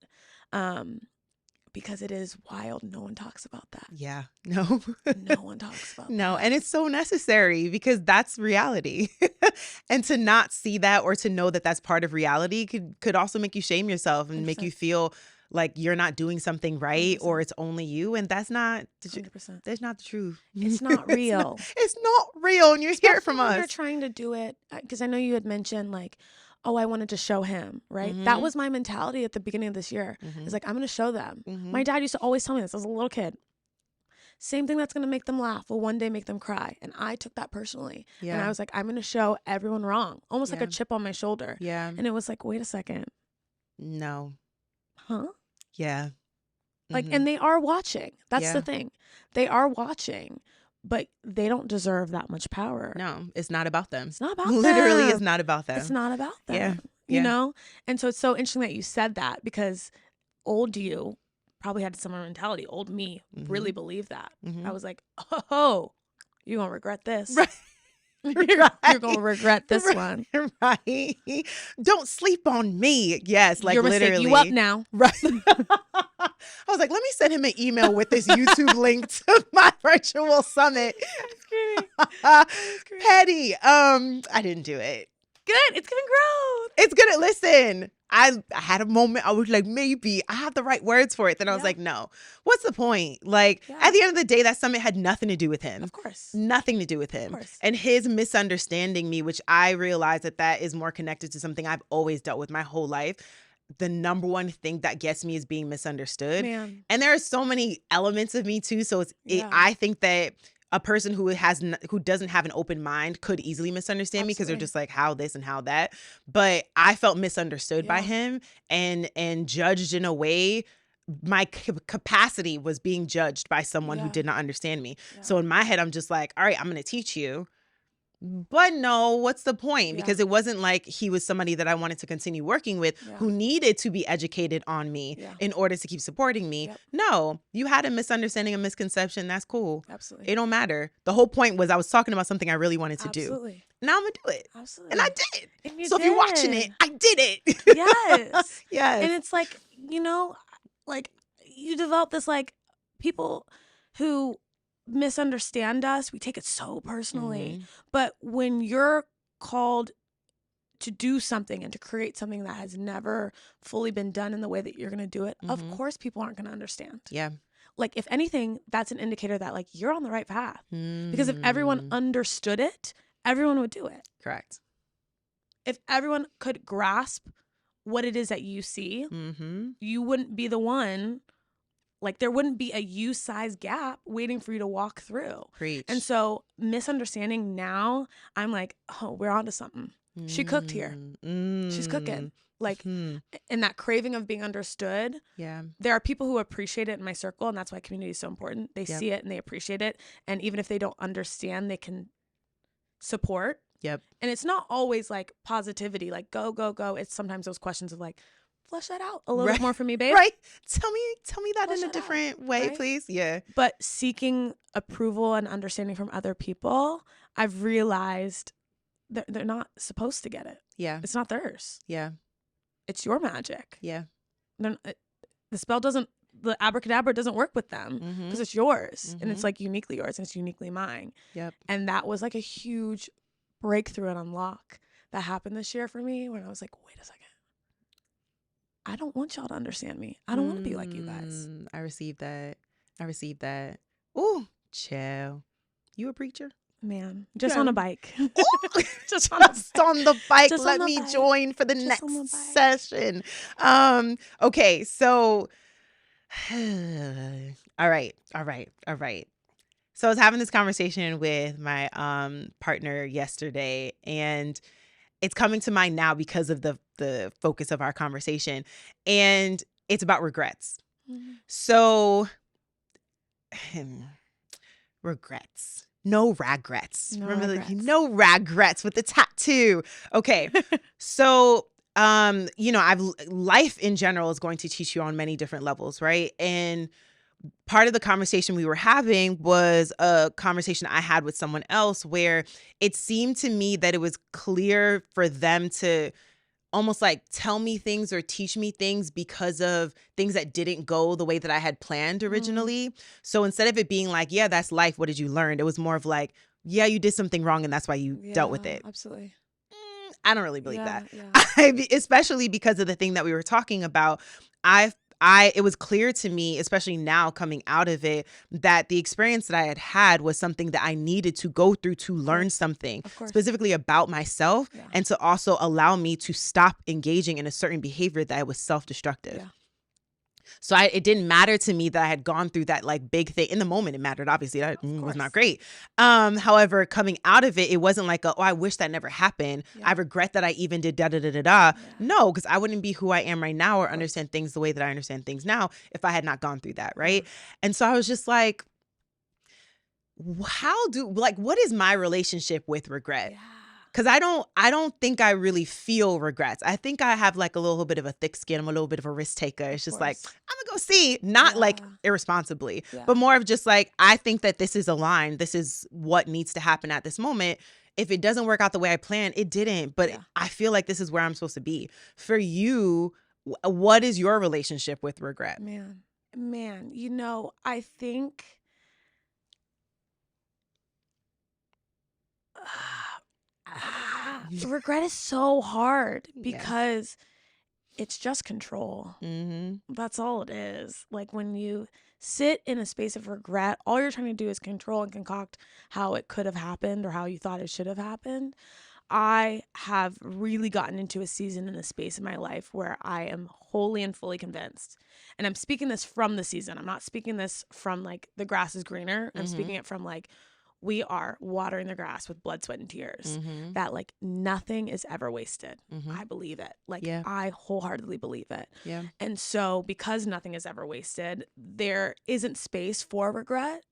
Because it is wild. No one talks about that. Yeah. No. No one talks about that. No. And it's so necessary because that's reality. And to not see that or to know that that's part of reality could also make you shame yourself and 100%. make you feel like you're not doing something right 100%. or it's only you. And that's not, 100%. that's not the truth. It's not real. It's not real. And you're hear it from Especially when us. You're trying to do it because I know you had mentioned like, oh, I wanted to show him, right? Mhm. That was my mentality at the beginning of this year. Mhm. It's like, I'm going to show them. Mhm. My dad used to always tell me this as a little kid. Same thing that's going to make them laugh will one day make them cry. And I took that personally. Yeah. And I was like, I'm going to show everyone wrong. Almost like Yeah. a chip on my shoulder. Yeah. And it was like, wait a second. No. Huh? Yeah. Like, Mhm. and they are watching. That's Yeah. the thing. They are watching, but they don't deserve that much power. No, it's not about them. It's not about Literally, them. it's not about them. It's not about them. Yeah. You Yeah. know? And so it's so interesting that you said that because old you probably had a similar mentality. Old me really believed that. Mhm. I was like, oh, you're going to regret this. Right. You're going to regret this Right. one. Right. Don't sleep on me. Yes. Like Your literally. mistake. You up now. Right. I was like, let me send him an email with this YouTube link to my virtual summit. Petty. I didn't do it. Good. It's giving growth. It's gonna listen. I had a moment. I was like, maybe I have the right words for it. Then I was Yeah. like, no. What's the point? Like Yeah. at the end of the day, that summit had nothing to do with him. Of course. Nothing to do with him. course. And his misunderstanding me, which I realize that is more connected to something I've always dealt with my whole life. The number one thing that gets me is being misunderstood. Man. And there are so many elements of me too. So Yeah. I think that a person who doesn't have an open mind could easily misunderstand me because they're Absolutely. just like how this and how that. But I felt misunderstood by Yeah. him and judged in a way. My capacity was being judged by someone who Yeah. did not understand me. Yeah. So in my head, I'm just like, all right, I'm going to teach you. But no, what's the point? Yeah. Because it wasn't like he was somebody that I wanted to continue working with Yeah. who needed to be educated on me Yeah. in order to keep supporting me. Yep. No, you had a misunderstanding, a misconception. That's cool. Absolutely. It don't matter. The whole point was I was talking about something I really wanted to do. Absolutely. Now I'm going to do it. Absolutely. And I did. And you So if you're watching did. it, I did it. Yes. Yes. And it's like, like you develop this like people who misunderstand us, we take it so personally. Mhm. But when you're called to do something and to create something that has never fully been done in the way that you're going to do it, of Mhm. course people aren't going to understand. Yeah. Like if anything, that's an indicator that like you're on the right path. Because if everyone Mm. understood it, everyone would do it. Correct. If everyone could grasp what it is that you see, Mm-hmm. you wouldn't be the one, like there wouldn't be a you-size gap waiting for you to walk through. Preach. And so misunderstanding now, I'm like, oh, we're onto something. She cooked here. She's cooking. Like, Mm. and that craving of being understood, Yeah. there are people who appreciate it in my circle, and that's why community is so important. They Yep. see it and they appreciate it. And even if they don't understand, they can support. Yep. And it's not always like positivity, like go, go, go. It's sometimes those questions of like, flesh that out a little Right. bit more for me, babe. Right. Tell me that Flesh in a it out, different way, right? please. Yeah. But seeking approval and understanding from other people, I've realized that they're not supposed to get it. Yeah. It's not theirs. Yeah. It's your magic. Yeah. The spell doesn't, the abracadabra doesn't work with them Mm-hmm. because it's yours and it's Mhm. like uniquely yours and it's uniquely mine. Yep. And that was like a huge breakthrough and unlock that happened this year for me when I was like, wait a second. I don't want y'all to understand me. I don't want to be like you guys. I received that. Ooh, chill. You a preacher? Man, just Yeah. on a bike. Ooh. Just on a Just on the bike. Just on Let the me bike. join for the Just next on the bike. session. Okay, so all right. So I was having this conversation with my partner yesterday, and it's coming to mind now because of the focus of our conversation, and it's about regrets. Mhm. So regrets. No ragrets. No Remember ragrets. no ragrets with the tattoo. Okay. So life in general is going to teach you on many different levels, right? And part of the conversation we were having was a conversation I had with someone else where it seemed to me that it was clear for them to almost like tell me things or teach me things because of things that didn't go the way that I had planned originally. So instead of it being like, yeah, that's life, what did you learn? It was more of like, yeah, you did something wrong and that's why you dealt with Yeah, it. Absolutely. I don't really believe that. Yeah. Especially because of the thing that we were talking about. it was clear to me, especially now coming out of it, that the experience that I had was something that I needed to go through to learn something specifically about myself and to also allow me to stop engaging in a certain behavior that was self-destructive. Yeah. So it didn't matter to me that I had gone through that like big thing. In the moment, it mattered. Obviously, that was not great. However, coming out of it, it wasn't like, oh, I wish that never happened. Yeah. I regret that I even did da-da-da-da-da. Yeah. No, because I wouldn't be who I am right now or understand things the way that I understand things now if I had not gone through that, right? And so I was just like, what is my relationship with regret? Yeah. Because I don't think I really feel regrets. I think I have like a little bit of a thick skin. I'm a little bit of a risk taker. It's just like, I'm gonna go see, not like irresponsibly, but more of just like, I think that this is aligned. This is what needs to happen at this moment. If it doesn't work out the way I planned, it didn't. But I feel like this is where I'm supposed to be. For you, what is your relationship with regret? Man, you know, I think regret is so hard because it's just control. That's all it is. Like when you sit in a space of regret, all you're trying to do is control and concoct how it could have happened or how you thought it should have happened. I have really gotten into a season and a space in my life where I am wholly and fully convinced. And I'm speaking this from the season. I'm not speaking this from like the grass is greener. I'm speaking it from like, we are watering the grass with blood, sweat, and tears. That like nothing is ever wasted. I believe it. Like I wholeheartedly believe it. Yeah. And so because nothing is ever wasted, there isn't space for regret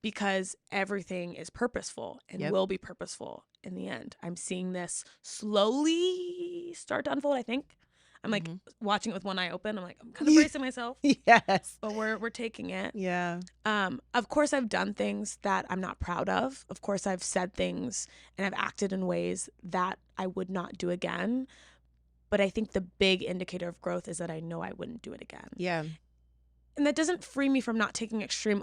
because everything is purposeful and will be purposeful in the end. I'm seeing this slowly start to unfold, I think. I'm like watching it with one eye open. I'm like, I'm kind of bracing myself. Yes. But we're taking it. Yeah. Of course, I've done things that I'm not proud of. Of course, I've said things and I've acted in ways that I would not do again. But I think the big indicator of growth is that I know I wouldn't do it again. Yeah. And that doesn't free me from not taking extreme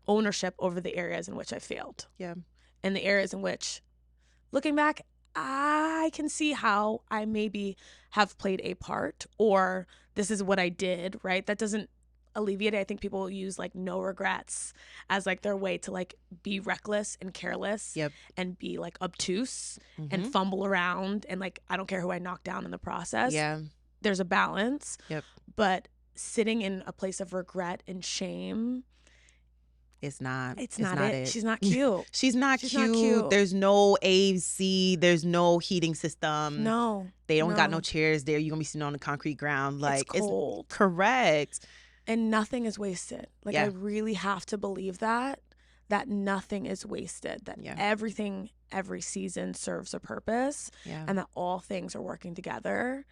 ownership over the areas in which I failed. Yeah. And the areas in which, looking back, I can see how I maybe have played a part or this is what I did, right? That doesn't alleviate it. I think people use like no regrets as like their way to like be reckless and careless and be like obtuse and fumble around and like, I don't care who I knock down in the process. Yeah. There's a balance. Yep. But sitting in a place of regret and shame, It's not it. She's not cute. She's not cute. There's no AC. There's no heating system. No. They don't got no chairs there. You're going to be sitting on the concrete ground. Like, it's cold. Correct. And nothing is wasted. Like, I really have to believe that nothing is wasted. That everything, every season serves a purpose. Yeah. And that all things are working together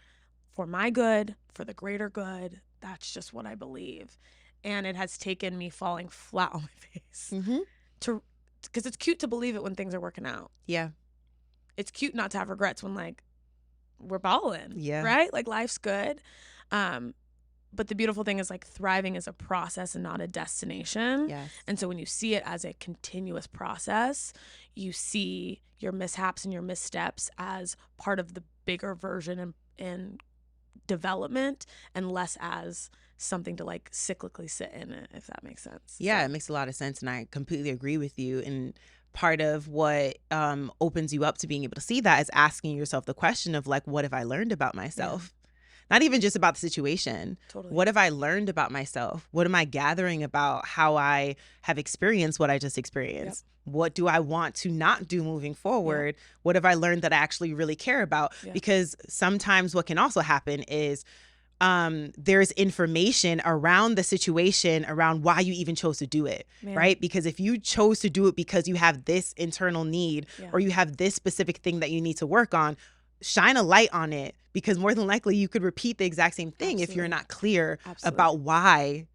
for my good, for the greater good. That's just what I believe. And it has taken me falling flat on my face because it's cute to believe it when things are working out. Yeah. It's cute not to have regrets when like we're balling. Yeah. Right? Like life's good. But the beautiful thing is like thriving is a process and not a destination. Yes. And so when you see it as a continuous process, you see your mishaps and your missteps as part of the bigger version and development and less as something to like cyclically sit in it, if that makes sense. Yeah, so. It makes a lot of sense and I completely agree with you. And part of what opens you up to being able to see that is asking yourself the question of like, what have I learned about myself? Yeah. Not even just about the situation. Totally. What have I learned about myself? What am I gathering about how I have experienced what I just experienced? Yep. What do I want to not do moving forward? Yep. What have I learned that I actually really care about? Yep. Because sometimes what can also happen is there's information around the situation around why you even chose to do it, right? Because if you chose to do it because you have this internal need or you have this specific thing that you need to work on, shine a light on it because more than likely you could repeat the exact same thing if you're not clear about why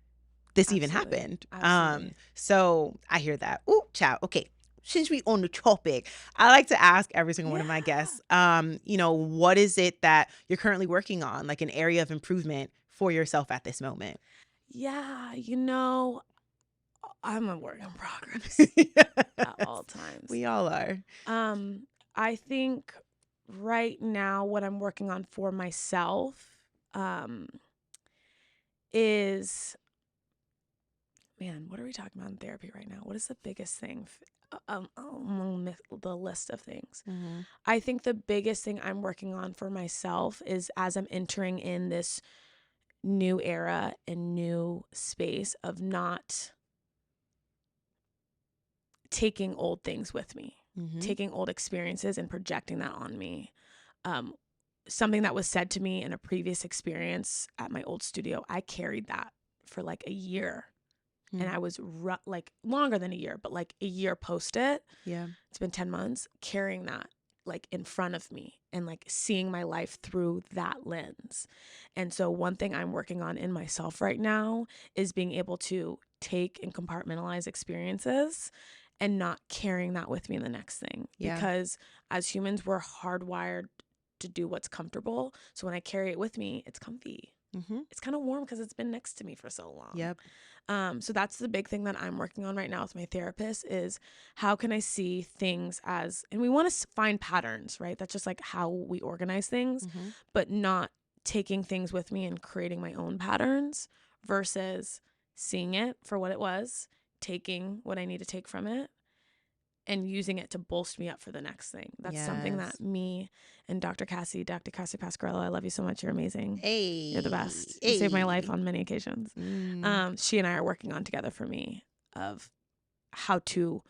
this even happened. So I hear that. Ooh, child. Okay. Since we on the topic, I like to ask every single one of my guests, what is it that you're currently working on, like an area of improvement for yourself at this moment? Yeah, I'm a work in progress at all times. We all are. I think right now what I'm working on for myself is, man, what are we talking about in therapy right now? What is the biggest thing among the list of things? Mm-hmm. I think the biggest thing I'm working on for myself is as I'm entering in this new era and new space of not taking old things with me, taking old experiences and projecting that on me. Something that was said to me in a previous experience at my old studio, I carried that for like a year. And I was like longer than a year, but like a year post it. Yeah. It's been 10 months carrying that like in front of me and like seeing my life through that lens. And so one thing I'm working on in myself right now is being able to take and compartmentalize experiences and not carrying that with me in the next thing. Yeah. Because as humans, we're hardwired to do what's comfortable. So when I carry it with me, it's comfy. Mm-hmm. It's kind of warm because it's been next to me for so long. Yep. So that's the big thing that I'm working on right now with my therapist is how can I see things as, and we want to find patterns, right? That's just like how we organize things, but not taking things with me and creating my own patterns versus seeing it for what it was, taking what I need to take from it, and using it to bolster me up for the next thing. That's something that me and Dr. Cassie Pasquarello, I love you so much. You're amazing. Hey. You're the best. You saved my life on many occasions. She and I are working on together for me of how to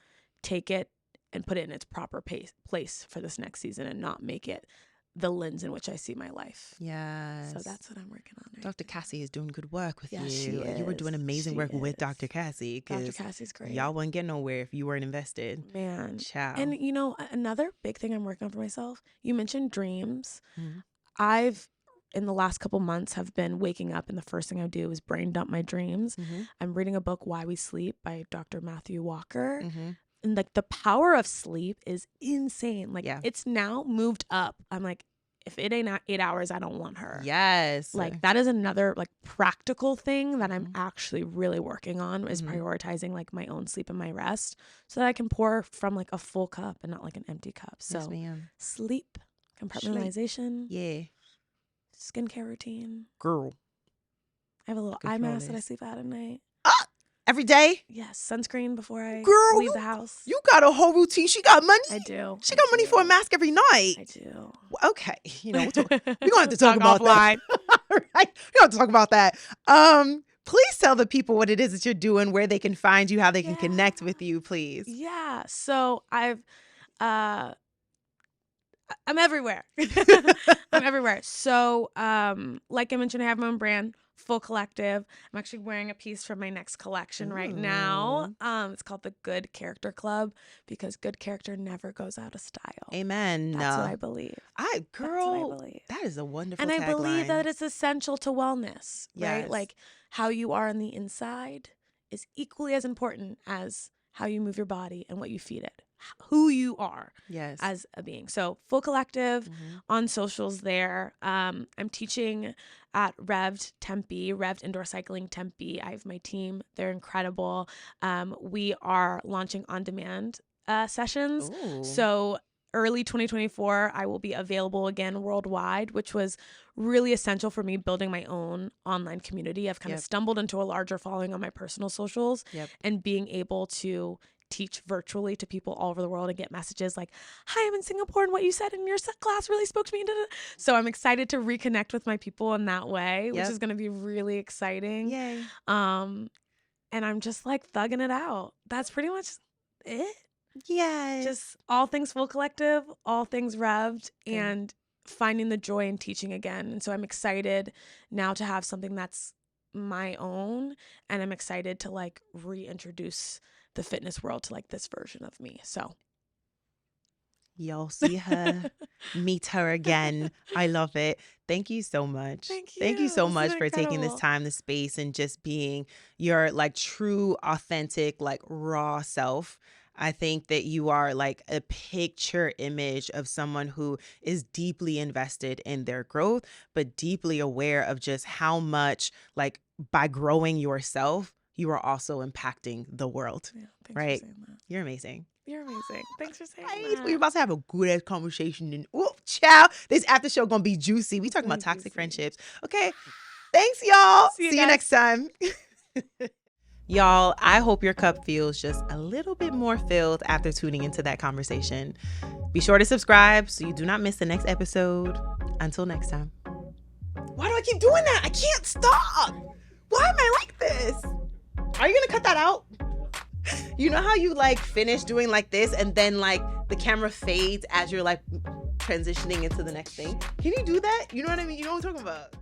take it and put it in its proper place for this next season and not make it the lens in which I see my life. Yes. So that's what I'm working on right Dr. Cassie is doing good work with you. She is. You were doing amazing work with Dr. Cassie. Dr. Cassie's great. Y'all wouldn't get nowhere if you weren't invested. Man. Ciao. And you know, another big thing I'm working on for myself, you mentioned dreams. Mm-hmm. I've, in the last couple months, have been waking up and the first thing I do is brain dump my dreams. I'm reading a book, Why We Sleep by Dr. Matthew Walker. And like the power of sleep is insane. Like it's now moved up. I'm like, if it ain't 8 hours, I don't want her. Yes. Like that is another like practical thing that I'm actually really working on is prioritizing like my own sleep and my rest so that I can pour from like a full cup and not like an empty cup. So yes, ma'am. Sleep, compartmentalization. Yeah. Skincare routine. Girl. I have a little eye mask that I sleep at night. Every day? Yes, sunscreen before I Girl, leave the house. You got a whole routine. She got money. I do. She got money for a mask every night. I do. Okay. You know, we're going to have to talk about offline. that. Right? We're going to have to talk about that. Please tell the people what it is that you're doing, where they can find you, how they can connect with you, please. Yeah. So I'm everywhere. I'm everywhere. So, like I mentioned, I have my own brand, Full Collective. I'm actually wearing a piece from my next collection right now. It's called the Good Character Club because good character never goes out of style. Amen. That's what I believe. That's what I believe. That is a wonderful tagline. And I believe that it's essential to wellness, right? Yes. Like how you are on the inside is equally as important as how you move your body and what you feed it. Who you are as a being. So Full Collective on socials there. I'm teaching at Rev'd Tempe, Rev'd Indoor Cycling Tempe. I have my team. They're incredible. We are launching on-demand sessions. Ooh. So early 2024, I will be available again worldwide, which was really essential for me building my own online community. I've kind of stumbled into a larger following on my personal socials and being able to teach virtually to people all over the world and get messages like, hi, I'm in Singapore and what you said in your class really spoke to me. So I'm excited to reconnect with my people in that way, which is going to be really exciting. Yay. And I'm just like thugging it out. That's pretty much it. Yes. Just all things Full Collective, all things Rev'd, and finding the joy in teaching again. And so I'm excited now to have something that's my own, and I'm excited to like reintroduce the fitness world to like this version of me. So y'all see her, meet her again. I love it. Thank you so much. Thank you so much for taking this time, this space, and just being your like true, authentic, like raw self. I think that you are like a picture image of someone who is deeply invested in their growth, but deeply aware of just how much, like, by growing yourself, you are also impacting the world. Yeah, thanks right? for saying that. You're amazing. You're amazing. Thanks for saying Right? that. We're about to have a good ass conversation. And child, this after show gonna be juicy. We talking about toxic friendships. Okay. Thanks, y'all. See you See you next time. Y'all, I hope your cup feels just a little bit more filled after tuning into that conversation. Be sure to subscribe so you do not miss the next episode. Until next time. Why do I keep doing that? I can't stop. Why am I like this? Are you going to cut that out? You know how you like finish doing like this and then like the camera fades as you're like transitioning into the next thing? Can you do that? You know what I mean? You know what I'm talking about?